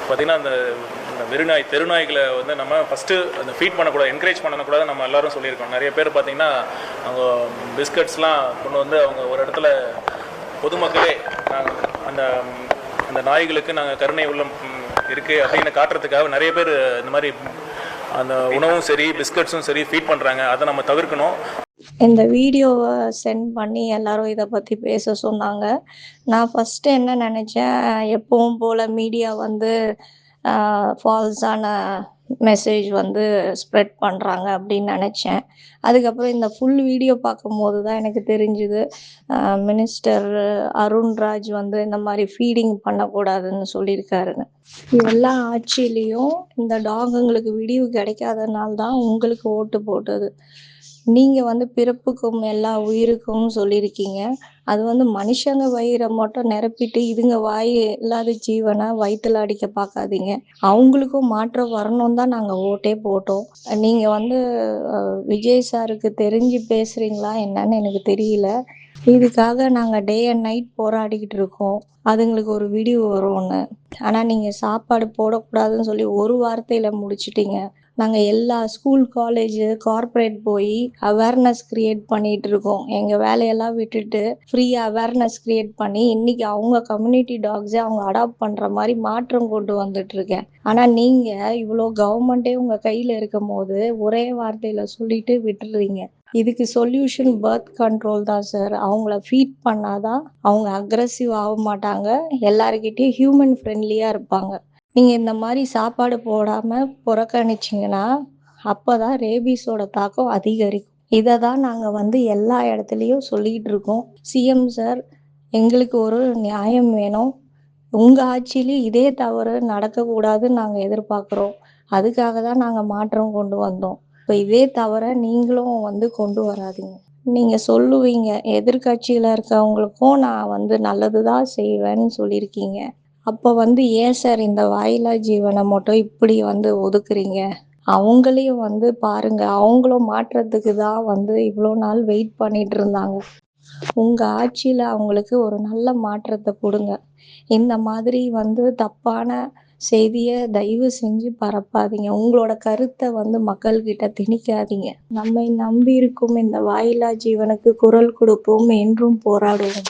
பார்த்திங்கன்னா அந்த வெறுநாய் தெருநாய்களை வந்து நம்ம ஃபஸ்ட்டு அந்த ஃபீட் பண்ணக்கூடாது, என்கரேஜ் பண்ணக்கூடாது. நம்ம எல்லோரும் சொல்லியிருக்கோம். நிறைய பேர் பார்த்திங்கன்னா அவங்க பிஸ்கட்ஸ்லாம் கொண்டு வந்து அவங்க ஒரு இடத்துல பொதுமக்களே அந்த அந்த நாய்களுக்கு நாங்கள் கருணை உள்ளம் இருக்குது அப்படின்னு காட்டுறதுக்காக நிறைய பேர் இந்த மாதிரி அந்த உணவும் சரி பிஸ்கட்ஸும் சரி ஃபீட் பண்ணுறாங்க. அதை நம்ம தவிர்க்கணும். இந்த வீடியோவை சென்ட் பண்ணி எல்லாரும் இதை பற்றி பேச சொன்னாங்க. நான் ஃபஸ்ட்டு என்ன நினச்சேன், எப்பவும் போல் மீடியா வந்து ஃபால்ஸான மெசேஜ் வந்து ஸ்ப்ரெட் பண்ணுறாங்க அப்படின்னு நினச்சேன். அதுக்கப்புறம் இந்த ஃபுல் வீடியோ பார்க்கும்போது தான் எனக்கு தெரிஞ்சுது, மினிஸ்டர் அருண்ராஜ் வந்து இந்த மாதிரி ஃபீடிங் பண்ணக்கூடாதுன்னு சொல்லியிருக்காருன்னு. எல்லா ஆட்சியிலையும் இந்த டாகுங்களுக்கு விடிவு கிடைக்காதனால தான் உங்களுக்கு ஓட்டு போட்டது. நீங்கள் வந்து பிறப்புக்கும் எல்லா உயிருக்கும் சொல்லியிருக்கீங்க. அது வந்து மனுஷங்க வயிறை மட்டும் நிரப்பிட்டு இதுங்க வாய் இல்லாத ஜீவனை வயிற்றுல அடிக்க பார்க்காதீங்க. அவங்களுக்கும் மாற்றம் வரணும் தான் நாங்கள் ஓட்டே போட்டோம். நீங்கள் வந்து விஜய் சாருக்கு தெரிஞ்சு பேசுகிறீங்களா என்னன்னு எனக்கு தெரியல. இதுக்காக நாங்கள் டே அண்ட் நைட் போராடிக்கிட்டு இருக்கோம், அதுங்களுக்கு ஒரு விடிவு வரும்னு. ஆனால் நீங்கள் சாப்பாடு போடக்கூடாதுன்னு சொல்லி ஒரு வார்த்தையில் முடிச்சிட்டிங்க. நாங்கள் எல்லா ஸ்கூல் காலேஜு கார்ப்பரேட் போய் அவேர்னஸ் க்ரியேட் பண்ணிகிட்டு இருக்கோம். எங்கள் வேலையெல்லாம் விட்டுட்டு ஃப்ரீயாக அவேர்னஸ் க்ரியேட் பண்ணி இன்றைக்கி அவங்க கம்யூனிட்டி டாக்ஸை அவங்க அடாப்ட் பண்ணுற மாதிரி மாற்றம் கொண்டு வந்துட்டுருக்கேன். ஆனால் நீங்கள் இவ்வளோ கவர்மெண்ட்டே உங்கள் கையில் இருக்கும் போது ஒரே வார்த்தையில் சொல்லிட்டு விட்டுடுறீங்க. இதுக்கு சொல்யூஷன் பர்த் கண்ட்ரோல் தான் சார். அவங்கள ஃபீட் பண்ணாதான் அவங்க அக்ரெசிவ் ஆக மாட்டாங்க, எல்லாருக்கிட்டையும் ஹியூமன் ஃப்ரெண்ட்லியாக இருப்பாங்க. நீங்கள் இந்த மாதிரி சாப்பாடு போடாமல் புறக்கணிச்சிங்கன்னா அப்போ தான் ரேபீஸோட தாக்கம் அதிகரிக்கும். இதை தான் நாங்கள் வந்து எல்லா இடத்துலையும் சொல்லிகிட்டு இருக்கோம். சிஎம் சார், எங்களுக்கு ஒரு நியாயம் வேணும். உங்கள் ஆட்சியிலையும் இதே தவறு நடக்கக்கூடாதுன்னு நாங்கள் எதிர்பார்க்குறோம். அதுக்காக தான் நாங்கள் மாற்றம் கொண்டு வந்தோம். இப்போ இதே தவிர நீங்களும் வந்து கொண்டு வராதீங்க. நீங்கள் சொல்லுவீங்க எதிர்கட்சியில் இருக்கவங்களுக்கும் நான் வந்து நல்லது தான் செய்வேன்னு சொல்லியிருக்கீங்க. அப்போ வந்து ஏன் சார் இந்த வாயிலா ஜீவனை மட்டும் இப்படி வந்து ஒதுக்குறீங்க? அவங்களையும் வந்து பாருங்க, அவங்களும் மாற்றத்துக்கு தான் வந்து இவ்வளோ நாள் வெயிட் பண்ணிட்டு இருந்தாங்க. உங்கள் ஆட்சியில் அவங்களுக்கு ஒரு நல்ல மாற்றத்தை கொடுங்க. இந்த மாதிரி வந்து தப்பான செய்தியை தயவு செஞ்சு பரப்பாதீங்க. உங்களோட கருத்தை வந்து மக்கள்கிட்ட திணிக்காதீங்க. நம்மை நம்பி இருக்கும் இந்த வாயிலா ஜீவனுக்கு குரல் கொடுப்போம், என்றும் போராடுவோம்.